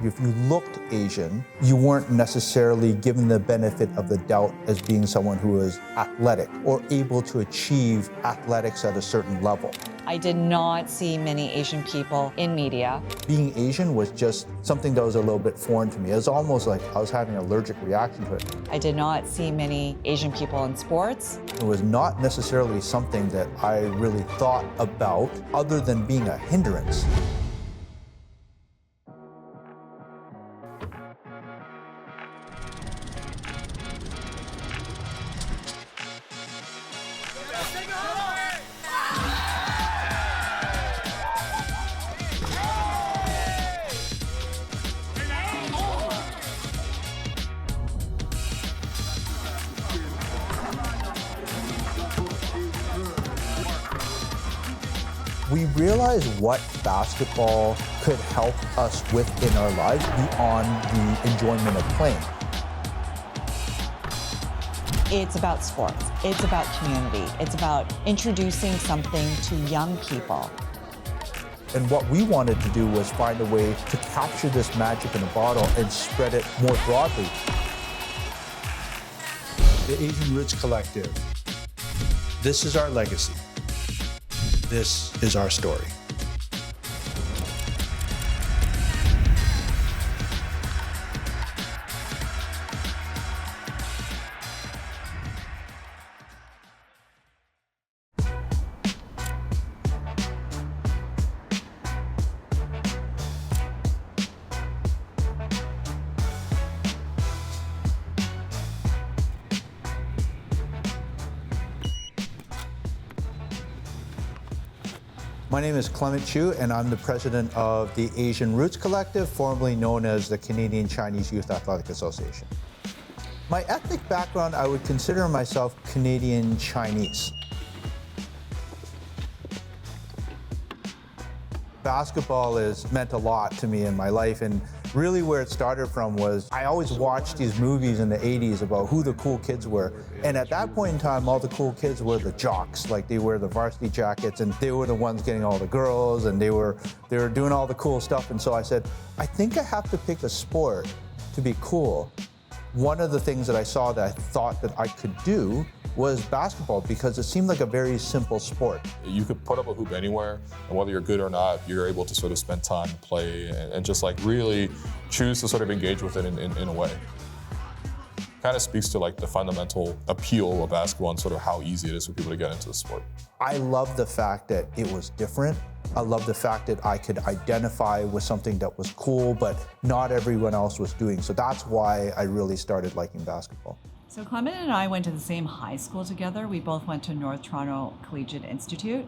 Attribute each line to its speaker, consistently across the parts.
Speaker 1: if you looked Asian, you weren't necessarily given the benefit of the doubt as being someone who was athletic or able to achieve athletics at a certain level.
Speaker 2: I did not see many Asian people in media.
Speaker 1: Being Asian was just something that was a little bit foreign to me. It was almost like I was having an allergic reaction to it.
Speaker 2: I did not see many Asian people in sports.
Speaker 1: It was not necessarily something that I really thought about other than being a hindrance. We realized what basketball could help us with in our lives beyond the enjoyment of playing.
Speaker 2: It's about sports. It's about community. It's about introducing something to young people.
Speaker 1: And what we wanted to do was find a way to capture this magic in a bottle and spread it more broadly.
Speaker 3: The Asian Roots Collective. This is our legacy. This is our story.
Speaker 1: My name is Clement Chu, and I'm the president of the Asian Roots Collective, formerly known as the Canadian Chinese Youth Athletic Association. My ethnic background, I would consider myself Canadian Chinese. Basketball has meant a lot to me in my life, and really where it started from was I always watched these movies in the 80s about who the cool kids were. And at that point in time, all the cool kids were the jocks. Like, they wear the varsity jackets, and they were the ones getting all the girls, and they were doing all the cool stuff. And so I said, I think I have to pick a sport to be cool. One of the things that I saw that I thought that I could do was basketball, because it seemed like a very simple sport.
Speaker 4: You could put up a hoop anywhere, and whether you're good or not, you're able to sort of spend time and play and just like really choose to sort of engage with it in a way. Kind of speaks to like the fundamental appeal of basketball and sort of how easy it is for people to get into the sport.
Speaker 1: I love the fact that it was different. I love the fact that I could identify with something that was cool, but not everyone else was doing. So that's why I really started liking basketball.
Speaker 5: So Clement and I went to the same high school together. We both went to North Toronto Collegiate Institute,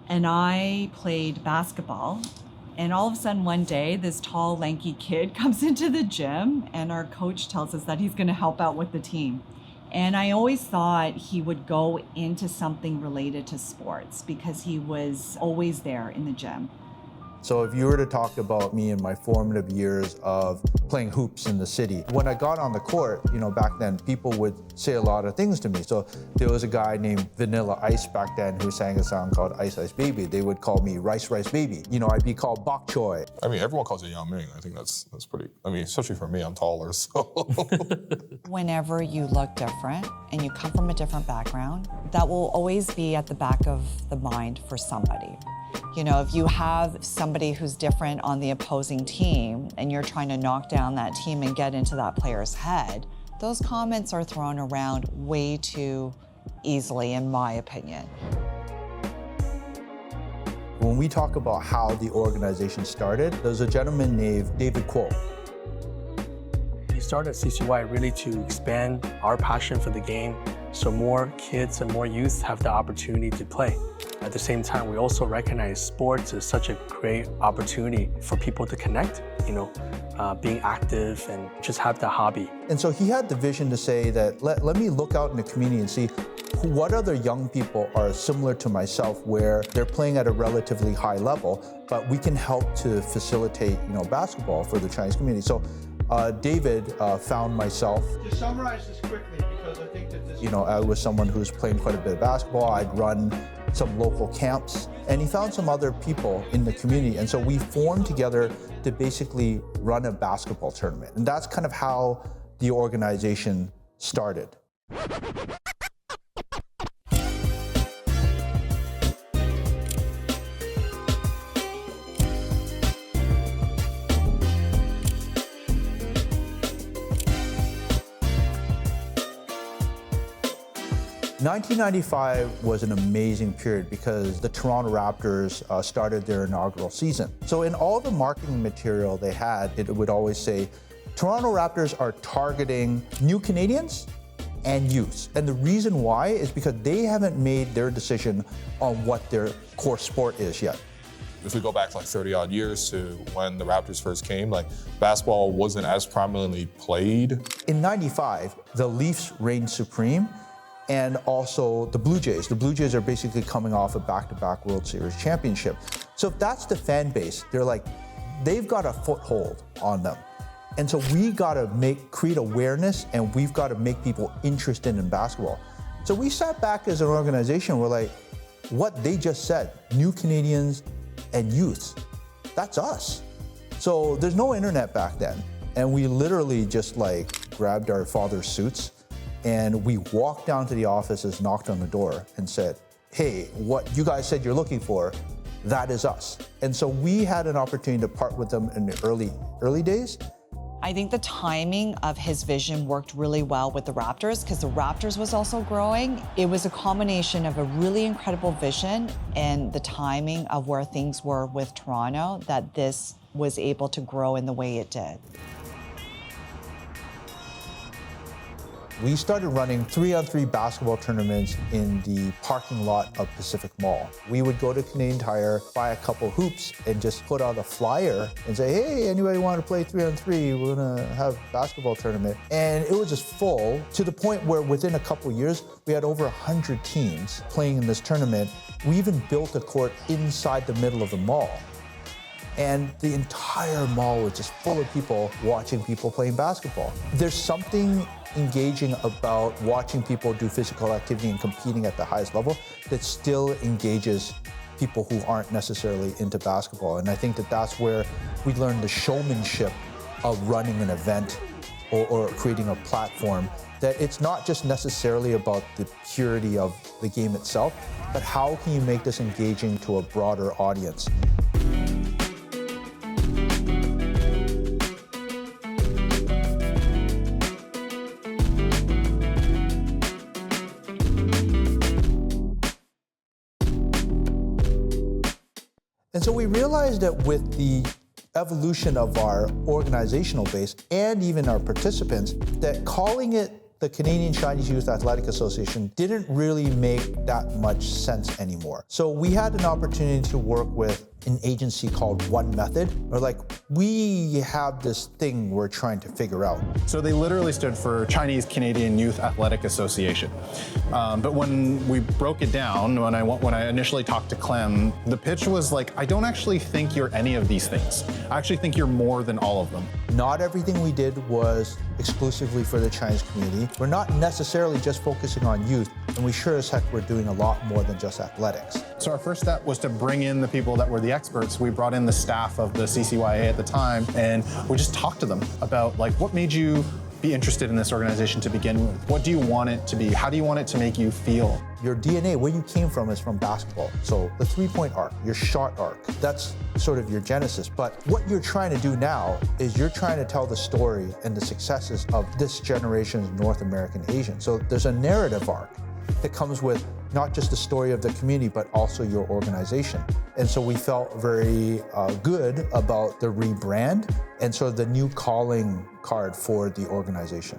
Speaker 5: and I played basketball. And all of a sudden one day, this tall, lanky kid comes into the gym, and our coach tells us that he's gonna help out with the team. And I always thought he would go into something related to sports because he was always there in the gym.
Speaker 1: So if you were to talk about me in my formative years of playing hoops in the city, when I got on the court, back then, people would say a lot of things to me. So there was a guy named Vanilla Ice back then who sang a song called Ice Ice Baby. They would call me Rice Rice Baby. I'd be called Bok Choy.
Speaker 4: I mean, everyone calls you Yang Ming. I think that's pretty, especially for me, I'm taller, so.
Speaker 2: Whenever you look different and you come from a different background, that will always be at the back of the mind for somebody. If you have somebody who's different on the opposing team and you're trying to knock down that team and get into that player's head, those comments are thrown around way too easily, in my opinion.
Speaker 1: When we talk about how the organization started, there's a gentleman named David Kuo.
Speaker 6: We started CCYAA really to expand our passion for the game so more kids and more youth have the opportunity to play. At the same time, we also recognize sports is such a great opportunity for people to connect, being active and just have the hobby.
Speaker 1: And so he had the vision to say that let me look out in the community and see what other young people are similar to myself where they're playing at a relatively high level, but we can help to facilitate, basketball for the Chinese community. So David found myself.
Speaker 3: To summarize this quickly, because I think that this...
Speaker 1: I was someone who was playing quite a bit of basketball. I'd run some local camps, and he found some other people in the community. And so we formed together to basically run a basketball tournament. And that's kind of how the organization started. 1995 was an amazing period because the Toronto Raptors started their inaugural season. So in all the marketing material they had, it would always say, Toronto Raptors are targeting new Canadians and youth. And the reason why is because they haven't made their decision on what their core sport is yet.
Speaker 4: If we go back like 30 odd years to when the Raptors first came, like basketball wasn't as prominently played.
Speaker 1: In 95, the Leafs reigned supreme, and also the Blue Jays. The Blue Jays are basically coming off a back-to-back World Series championship. So if that's the fan base, they're like, they've got a foothold on them. And so we gotta create awareness, and we've gotta make people interested in basketball. So we sat back as an organization, we're like, what they just said, new Canadians and youth, that's us. So there's no internet back then. And we literally just like grabbed our father's suits, and we walked down to the offices, knocked on the door, and said, hey, what you guys said you're looking for, that is us. And so we had an opportunity to part with them in the early days.
Speaker 2: I think the timing of his vision worked really well with the Raptors because the Raptors was also growing. It was a combination of a really incredible vision and the timing of where things were with Toronto that this was able to grow in the way it did.
Speaker 1: We started running 3-on-3 basketball tournaments in the parking lot of Pacific Mall. We would go to Canadian Tire, buy a couple hoops, and just put out a flyer and say, hey, anybody want to play 3-on-3? We're gonna have a basketball tournament. And it was just full to the point where within a couple years, we had over 100 teams playing in this tournament. We even built a court inside the middle of the mall. And the entire mall was just full of people watching people playing basketball. There's something engaging about watching people do physical activity and competing at the highest level that still engages people who aren't necessarily into basketball. And I think that that's where we learn the showmanship of running an event or creating a platform, that it's not just necessarily about the purity of the game itself, but how can you make this engaging to a broader audience? And so we realized that with the evolution of our organizational base and even our participants, that calling it the Canadian Chinese Youth Athletic Association didn't really make that much sense anymore. So we had an opportunity to work with an agency called One Method. We're like, we have this thing we're trying to figure out.
Speaker 7: So they literally stood for Chinese Canadian Youth Athletic Association. But when we broke it down, when I initially talked to Clem, the pitch was like, I don't actually think you're any of these things. I actually think you're more than all of them.
Speaker 1: Not everything we did was exclusively for the Chinese community. We're not necessarily just focusing on youth, and we sure as heck were doing a lot more than just athletics.
Speaker 7: So our first step was to bring in the people that were the experts. We brought in the staff of the CCYAA at the time, and we just talked to them about like, what made you be interested in this organization to begin with? What do you want it to be? How do you want it to make you feel?
Speaker 1: Your DNA, where you came from, is from basketball. So the three-point arc, your shot arc, that's sort of your genesis. But what you're trying to do now is you're trying to tell the story and the successes of this generation's North American Asian. So there's a narrative arc that comes with not just the story of the community, but also your organization. And so we felt very good about the rebrand and sort of the new calling card for the organization.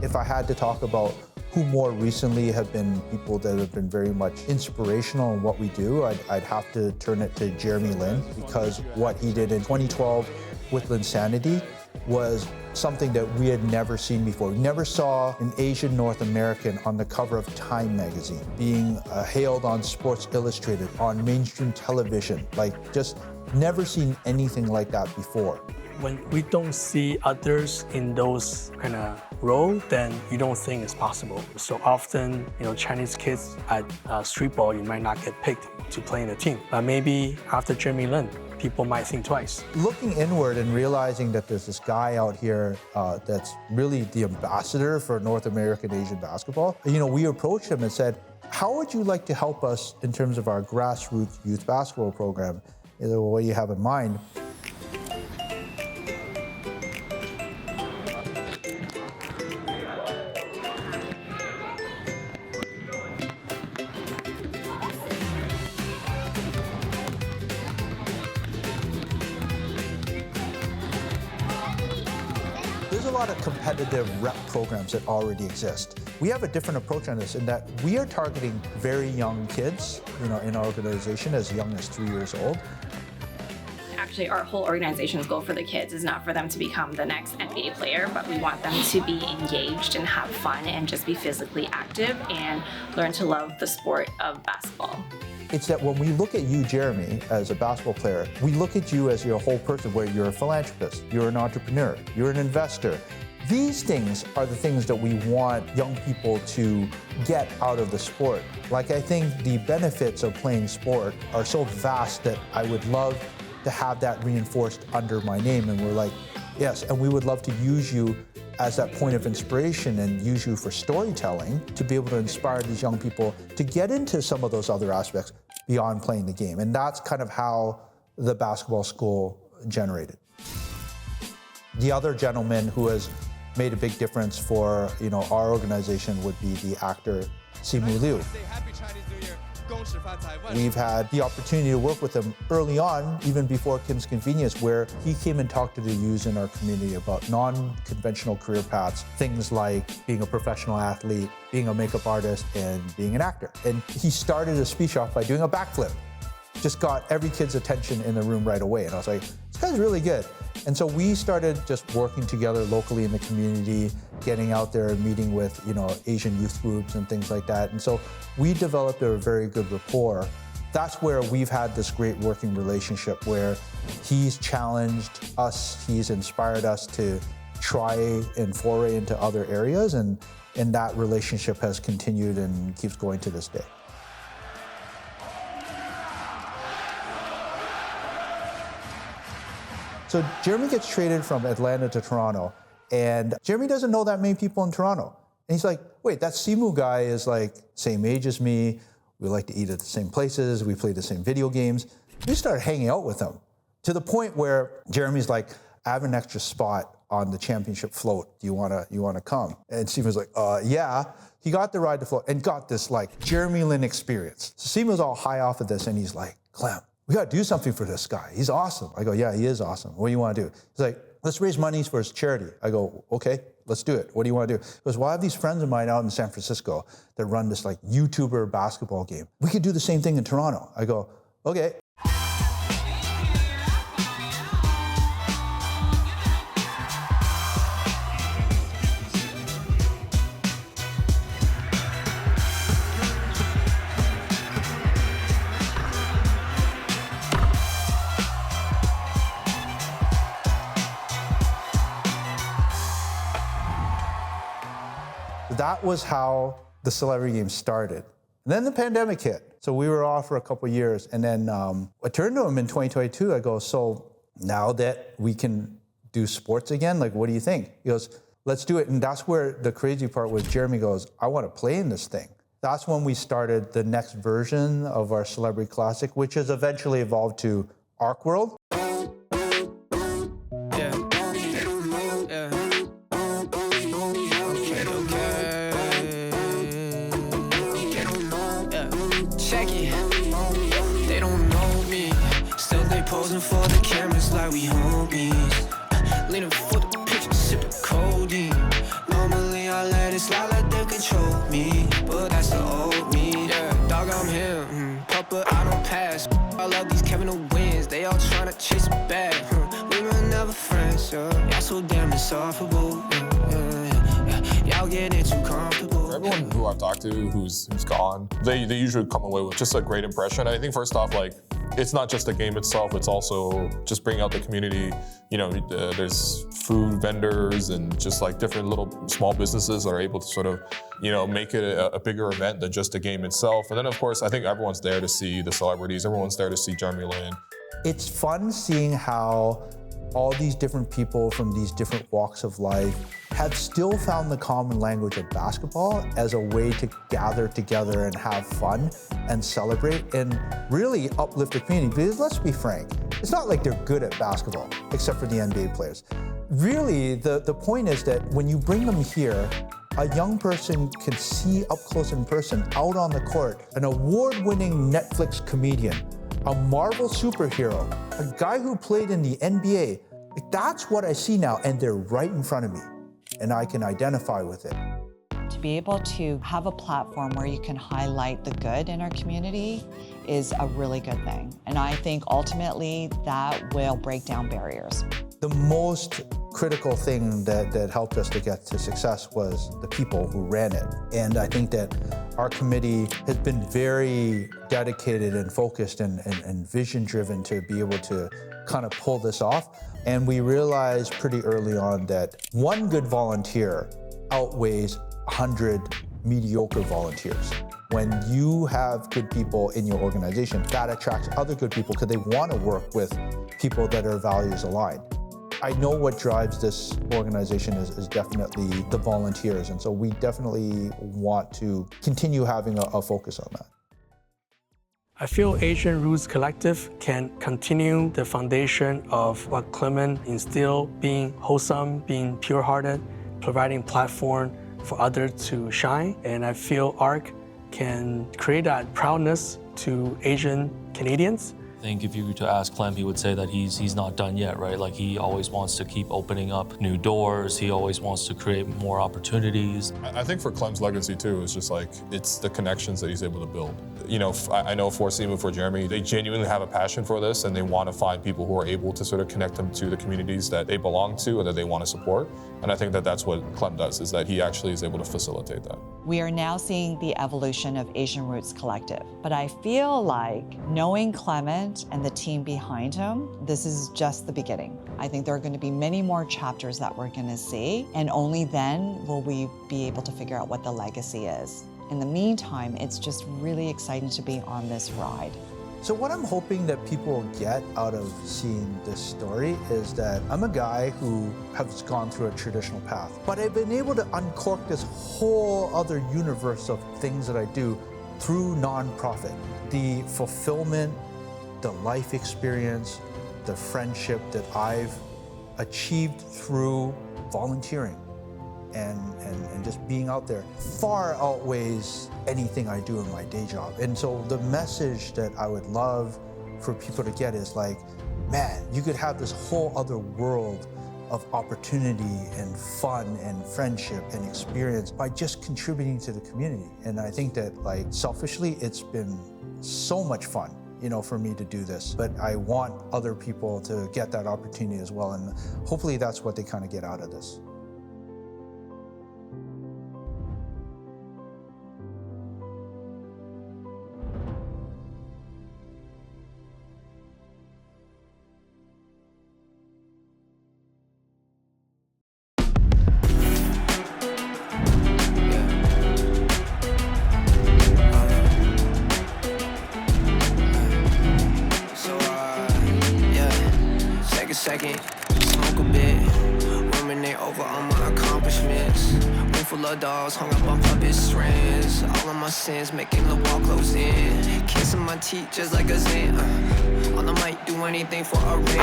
Speaker 1: If I had to talk about who more recently have been people that have been very much inspirational in what we do, I'd have to turn it to Jeremy Lin, because what he did in 2012 with Linsanity was something that we had never seen before. We never saw an Asian North American on the cover of Time magazine, being hailed on Sports Illustrated, on mainstream television, like just never seen anything like that before.
Speaker 6: When we don't see others in those kind of role, then you don't think it's possible. So often, Chinese kids at street ball, you might not get picked to play in a team. But maybe after Jeremy Lin, people might think twice.
Speaker 1: Looking inward and realizing that there's this guy out here that's really the ambassador for North American Asian basketball, we approached him and said, how would you like to help us in terms of our grassroots youth basketball program? What do you have in mind? There's a lot of competitive rep programs that already exist. We have a different approach on this in that we are targeting very young kids, in our organization, as young as 3 years old.
Speaker 8: Actually, our whole organization's goal for the kids is not for them to become the next NBA player, but we want them to be engaged and have fun and just be physically active and learn to love the sport of basketball.
Speaker 1: It's that when we look at you, Jeremy, as a basketball player, we look at you as your whole person, where you're a philanthropist, you're an entrepreneur, you're an investor. These things are the things that we want young people to get out of the sport. Like, I think the benefits of playing sport are so vast that I would love to have that reinforced under my name. And we're like, yes, and we would love to use you as that point of inspiration and use you for storytelling to be able to inspire these young people to get into some of those other aspects beyond playing the game. And that's kind of how the basketball school generated. The other gentleman who has made a big difference for our organization would be the actor Simu Liu. We've had the opportunity to work with him early on, even before Kim's Convenience, where he came and talked to the youths in our community about non-conventional career paths, things like being a professional athlete, being a makeup artist, and being an actor. And he started his speech off by doing a backflip. Just got every kid's attention in the room right away. And I was like, this guy's really good. And so we started just working together locally in the community, getting out there and meeting with, Asian youth groups and things like that. And so we developed a very good rapport. That's where we've had this great working relationship where he's challenged us, he's inspired us to try and foray into other areas. And that relationship has continued and keeps going to this day. So Jeremy gets traded from Atlanta to Toronto, and Jeremy doesn't know that many people in Toronto. And he's like, wait, that Simu guy is like same age as me. We like to eat at the same places. We play the same video games. We started hanging out with him to the point where Jeremy's like, I have an extra spot on the championship float. Do you wanna come? And Simu's like, yeah. He got to ride the float and got this like Jeremy Lin experience. So Simu's all high off of this, and he's like, Clem, we gotta do something for this guy. He's awesome. I go, yeah, he is awesome. What do you wanna do? He's like, let's raise money for his charity. I go, okay, let's do it. What do you wanna do? He goes, well, I have these friends of mine out in San Francisco that run this like YouTuber basketball game. We could do the same thing in Toronto. I go, okay. That was how the celebrity game started. And then the pandemic hit. So we were off for a couple of years. And then I turned to him in 2022. I go, so now that we can do sports again, like, what do you think? He goes, let's do it. And that's where the crazy part was. Jeremy goes, I want to play in this thing. That's when we started the next version of our Celebrity Classic, which has eventually evolved to Arc World.
Speaker 9: For the cameras like we homies, leaning for the picture, sip the codeine. Normally I let it slide like they control me, but that's the old me. Yeah, dog, I'm him. Papa, I don't pass. I love these Kevin who wins. They all tryna chase me back. We were never friends. Y'all so damn insufferable. Y'all getting too comfortable.
Speaker 4: everyone who I've talked to who's gone, they usually come away with just a great impression. I think first off, like, it's not just the game itself, it's also just bringing out the community. You know, there's food vendors and just like different little small businesses that are able to sort of, you know, make it a bigger event than just the game itself. And then of course, I think everyone's there to see the celebrities, everyone's there to see Jeremy Lin.
Speaker 1: It's fun seeing how all these different people from these different walks of life have still found the common language of basketball as a way to gather together and have fun and celebrate and really uplift the community. Because let's be frank, it's not like they're good at basketball, except for the NBA players. Really, the point is that when you bring them here, a young person can see up close in person, out on the court, an award-winning Netflix comedian, a Marvel superhero, a guy who played in the NBA. Like, that's what I see now, and they're right in front of me, and I can identify with it.
Speaker 2: To be able to have a platform where you can highlight the good in our community is a really good thing. And I think ultimately that will break down barriers.
Speaker 1: The most critical thing that helped us to get to success was the people who ran it. And I think that our committee has been very dedicated and focused and vision-driven to be able to kind of pull this off. And we realized pretty early on that one good volunteer outweighs 100 mediocre volunteers. When you have good people in your organization, that attracts other good people because they want to work with people that are values aligned. I know what drives this organization is definitely the volunteers, and so we definitely want to continue having a focus on that.
Speaker 6: I feel Asian Roots Collective can continue the foundation of what Clement instilled, being wholesome, being pure-hearted, providing platform for others to shine. And I feel ARC can create that proudness to Asian Canadians.
Speaker 10: I think if you were to ask Clem, he would say that he's not done yet, right? Like, he always wants to keep opening up new doors. He always wants to create more opportunities.
Speaker 4: I think for Clem's legacy too, is just like, it's the connections that he's able to build. You know, I know for Seema, for Jeremy, they genuinely have a passion for this and they want to find people who are able to sort of connect them to the communities that they belong to and that they want to support. And I think that that's what Clem does, is that he actually is able to facilitate that.
Speaker 2: We are now seeing the evolution of Asian Roots Collective, but I feel like knowing Clement and the team behind him, this is just the beginning. I think there are going to be many more chapters that we're going to see, and only then will we be able to figure out what the legacy is. In the meantime, it's just really exciting to be on this ride.
Speaker 1: So what I'm hoping that people get out of seeing this story is that I'm a guy who has gone through a traditional path, but I've been able to uncork this whole other universe of things that I do through nonprofit. The fulfillment, the life experience, the friendship that I've achieved through volunteering and just being out there far outweighs anything I do in my day job. And so the message that I would love for people to get is like, man, you could have this whole other world of opportunity and fun and friendship and experience by just contributing to the community. And I think that, like, selfishly, it's been so much fun, you know, for me to do this. But I want other people to get that opportunity as well. And hopefully that's what they kind of get out of this.
Speaker 9: Second, smoke a bit, ruminate over all my accomplishments. Room full of dogs, hung up on puppet strings. All of my sins, making the wall close in. Kissing my teeth just like a Zen. On the mic, do anything for a ring.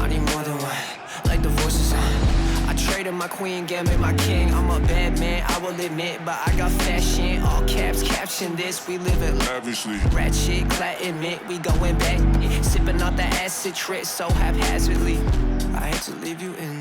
Speaker 9: I need more than one, like the voices. I traded my queen, gambit my king. I'm a bad man, I will admit, but I got fashion. All caps, caption this, we live it lavishly. Ratchet, clat admit, we going back. Sipping out the acid trip so haphazardly. I hate to leave you in